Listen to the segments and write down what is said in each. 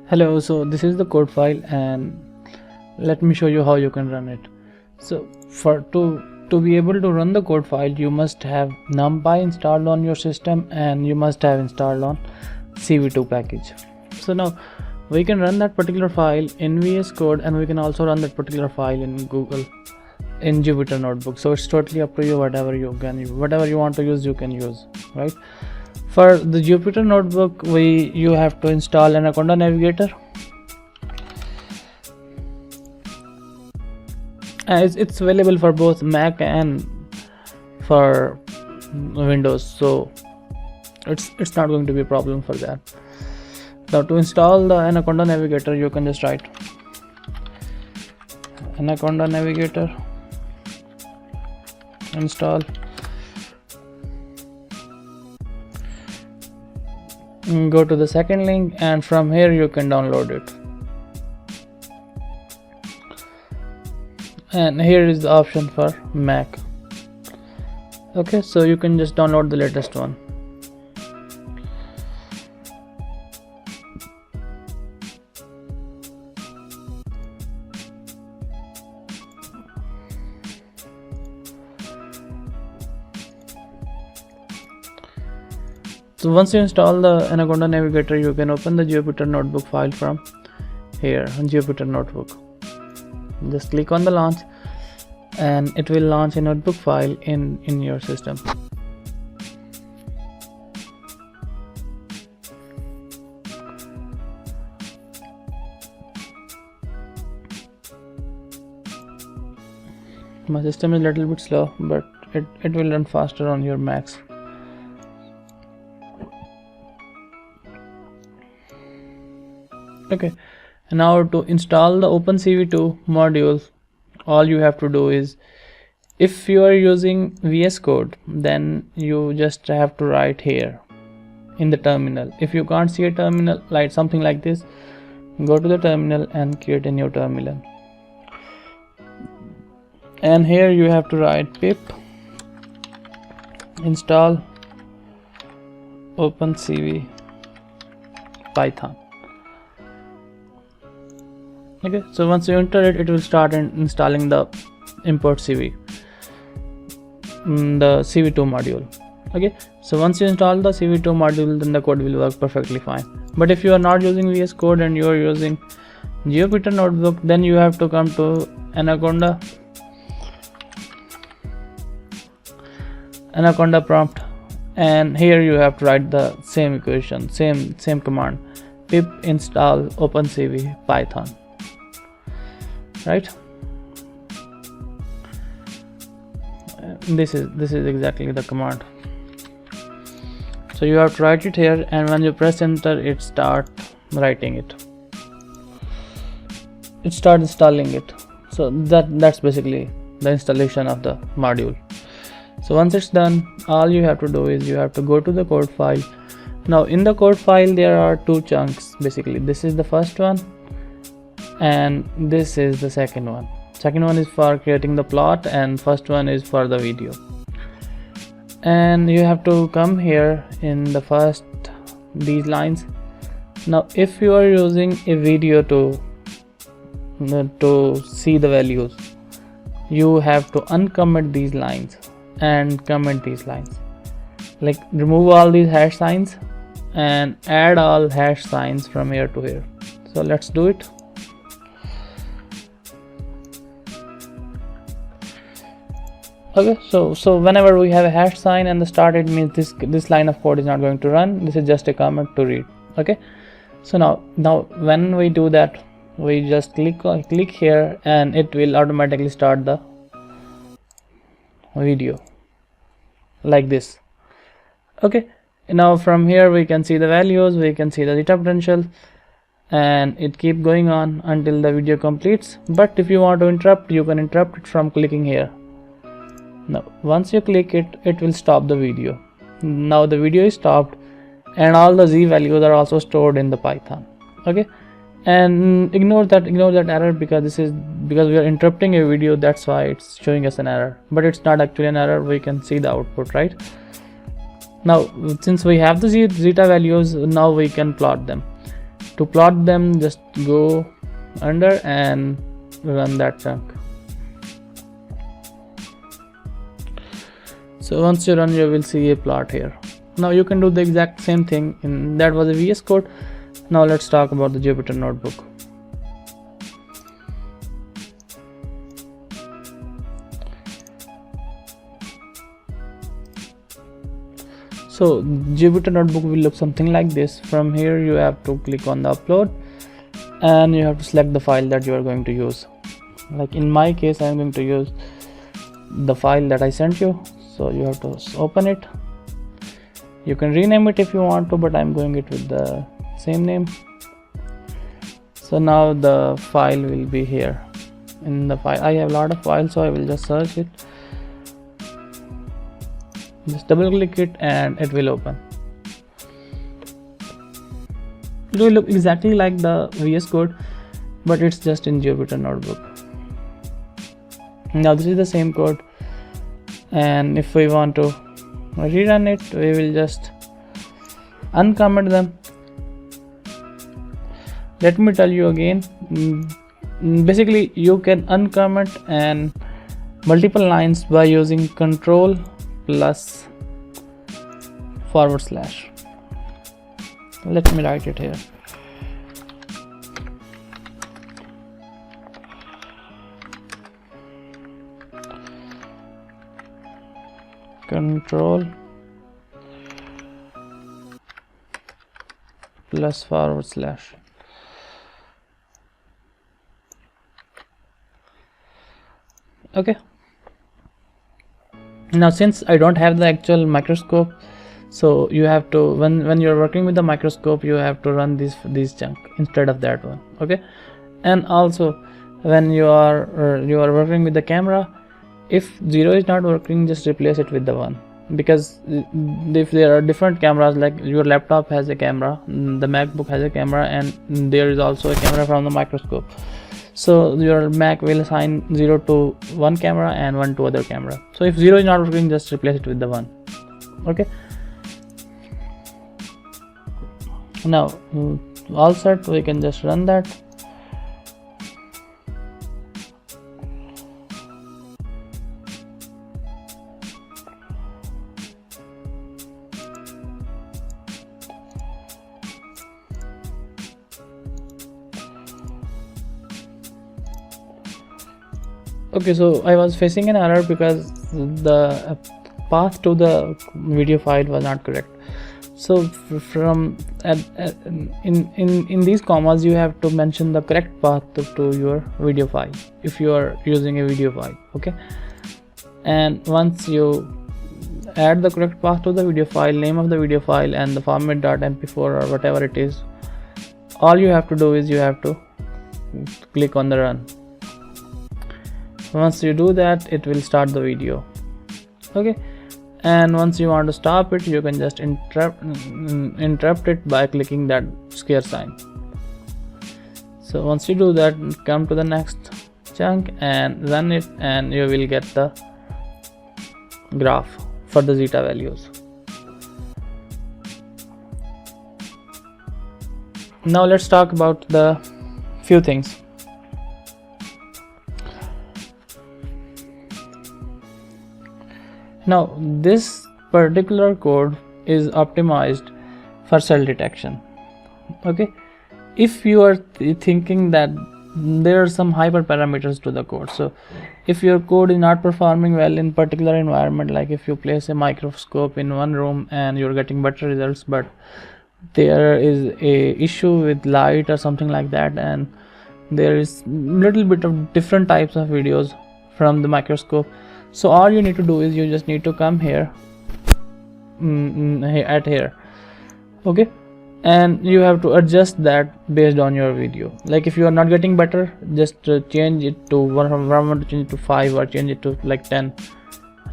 Hello, so this is the code file and let me show you how you can run it. So to be able to run the code file, you must have numpy installed on your system and you must have installed on CV2 package. So now we can run that particular file in VS Code and we can also run that particular file in Google in Jupyter Notebook. So it's totally up to you, whatever you want to use you can use, right? For the Jupyter Notebook, you have to install Anaconda Navigator. It's available for both Mac and for Windows, so it's not going to be a problem for that. Now to install the Anaconda Navigator, you can just write Anaconda Navigator install. Go to the second link and from here you can download it, and here is the option for Mac. Okay, so you can just download the latest one. So once you install the Anaconda Navigator, you can open the Jupyter Notebook file from here on Jupyter Notebook. Just click on the launch and it will launch a notebook file in your system. My system is a little bit slow, but it will run faster on your Macs. Okay, now to install the OpenCV2 module, all you have to do is, if you are using VS Code, then you just have to write here in the terminal. If you can't see a terminal, like something like this, go to the terminal and create a new terminal. And here you have to write pip install OpenCV Python. Okay, so once you enter it, it will start installing the import CV, the CV2 module. Okay, so once you install the CV2 module, then the code will work perfectly fine. But if you are not using VS Code and you are using Jupyter Notebook, then you have to come to Anaconda prompt, and here you have to write the same equation, same command, pip install OpenCV Python. Right, this is exactly the command. So you have to write it here, and when you press enter, it start writing it, it start installing it. So that's basically the installation of the module. So once it's done, all you have to do is you have to go to the code file. Now in the code file there are two chunks basically. This is the first one and this is the second one. Second one is for creating the plot and first one is for the video. And you have to come here in the first these lines. Now if you are using a video to see the values, you have to uncomment these lines and comment these lines, like remove all these hash signs and add all hash signs from here to here. So let's do it. Okay, so whenever we have a hash sign and the start, it means this line of code is not going to run. This is just a comment to read. Okay, so now when we do that, we just click here and it will automatically start the video like this. Okay, now from here we can see the values, we can see the zeta potential, and it keep going on until the video completes. But if you want to interrupt, you can interrupt it from clicking here. Now once you click it, it will stop the video. Now the video is stopped and all the z values are also stored in the Python. Okay, and ignore that error because we are interrupting a video, that's why it's showing us an error, but it's not actually an error. We can see the output, right? Now since we have the zeta values, now we can plot them. To plot them, just go under and run that chunk. So once you run, you will see a plot here. Now you can do the exact same thing that was a VS Code. Now let's talk about the Jupyter Notebook. So Jupyter Notebook will look something like this. From here you have to click on the upload and you have to select the file that you are going to use. Like in my case, I am going to use the file that I sent you. So you have to open it. You can rename it if you want to, but I'm going it with the same name. So now the file will be here. In the file, I have a lot of files, so I will just search it. Just double click it and it will open. It will look exactly like the VS Code, but it's just in Jupyter Notebook. Now this is the same code, and if we want to rerun it, we will just uncomment them. Let me tell you again, basically you can uncomment and multiple lines by using control plus /. Let me write it here. Control plus /. Okay. Now since I don't have the actual microscope, so you have to, when you're working with the microscope, you have to run this chunk instead of that one. Okay. And also when you are working with the camera, if 0 is not working, just replace it with the 1, because if there are different cameras, like your laptop has a camera, the MacBook has a camera, and there is also a camera from the microscope. So your Mac will assign 0 to one camera and 1 to other camera. So if 0 is not working, just replace it with the 1. Okay. Now all set, we can just run that. Okay, so I was facing an error because the path to the video file was not correct. So from in these commas, you have to mention the correct path to your video file if you are using a video file. Okay, and once you add the correct path to the video file, name of the video file, and the format .mp4 or whatever it is, all you have to do is you have to click on the run. Once you do that, it will start the video. Okay, and once you want to stop it, you can just interrupt it by clicking that square sign. So once you do that, come to the next chunk and run it, and you will get the graph for the zeta values. Now let's talk about the few things. Now this particular code is optimized for cell detection. Okay, if you are thinking that there are some hyperparameters to the code, so if your code is not performing well in particular environment, like if you place a microscope in one room and you're getting better results, but there is a issue with light or something like that, and there is little bit of different types of videos from the microscope, so all you need to do is you just need to come here at here. Okay, and you have to adjust that based on your video. Like if you are not getting better, just change it to 1 from 1 to change it to 5 or change it to like 10.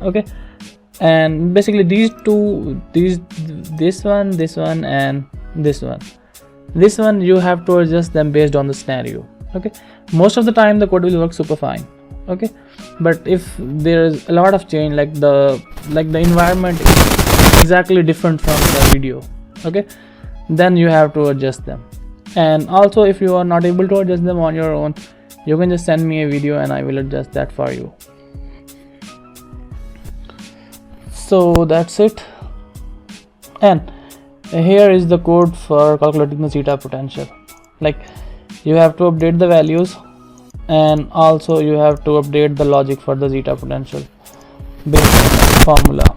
Okay, and basically these two, this one and this one you have to adjust them based on the scenario. Okay, most of the time the code will work super fine. Okay, but if there is a lot of change, like the environment is exactly different from the video, okay, then you have to adjust them. And also, if you are not able to adjust them on your own, you can just send me a video and I will adjust that for you. So that's it. And here is the code for calculating the zeta potential. Like, you have to update the values, and also you have to update the logic for the zeta potential based on the formula.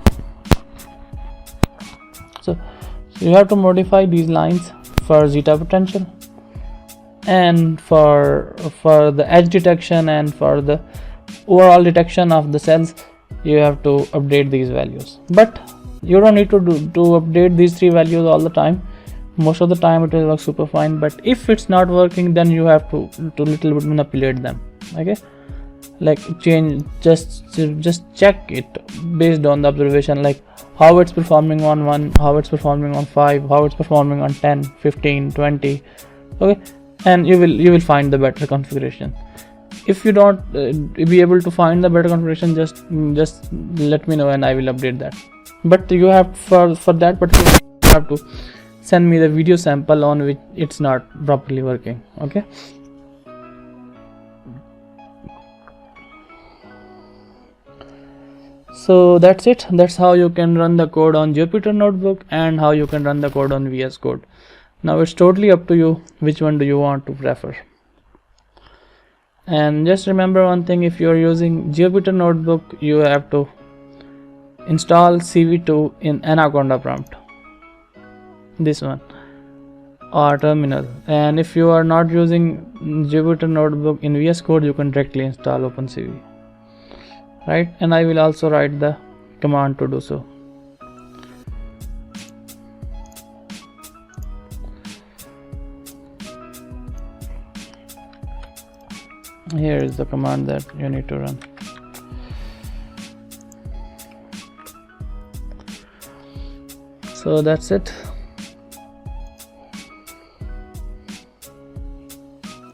So you have to modify these lines for zeta potential, and for the edge detection, and for the overall detection of the cells, you have to update these values. But you don't need to update these three values all the time. Most of the time it will work super fine, but if it's not working, then you have to little bit manipulate them. Okay, like change, just check it based on the observation, like how it's performing on 1, how it's performing on 5, how it's performing on 10, 15, 20. Okay, and you will find the better configuration. If you don't be able to find the better configuration, just let me know and I will update that. But you have for that, but you have to send me the video sample on which it's not properly working. Okay, so that's it. That's how you can run the code on Jupyter Notebook and how you can run the code on VS Code. Now it's totally up to you which one do you want to prefer. And just remember one thing, if you are using Jupyter Notebook, you have to install CV2 in Anaconda prompt, this one, or terminal. And if you are not using Jupyter Notebook in VS Code, you can directly install OpenCV, right? And I will also write the command to do so. Here is the command that you need to run. So that's it.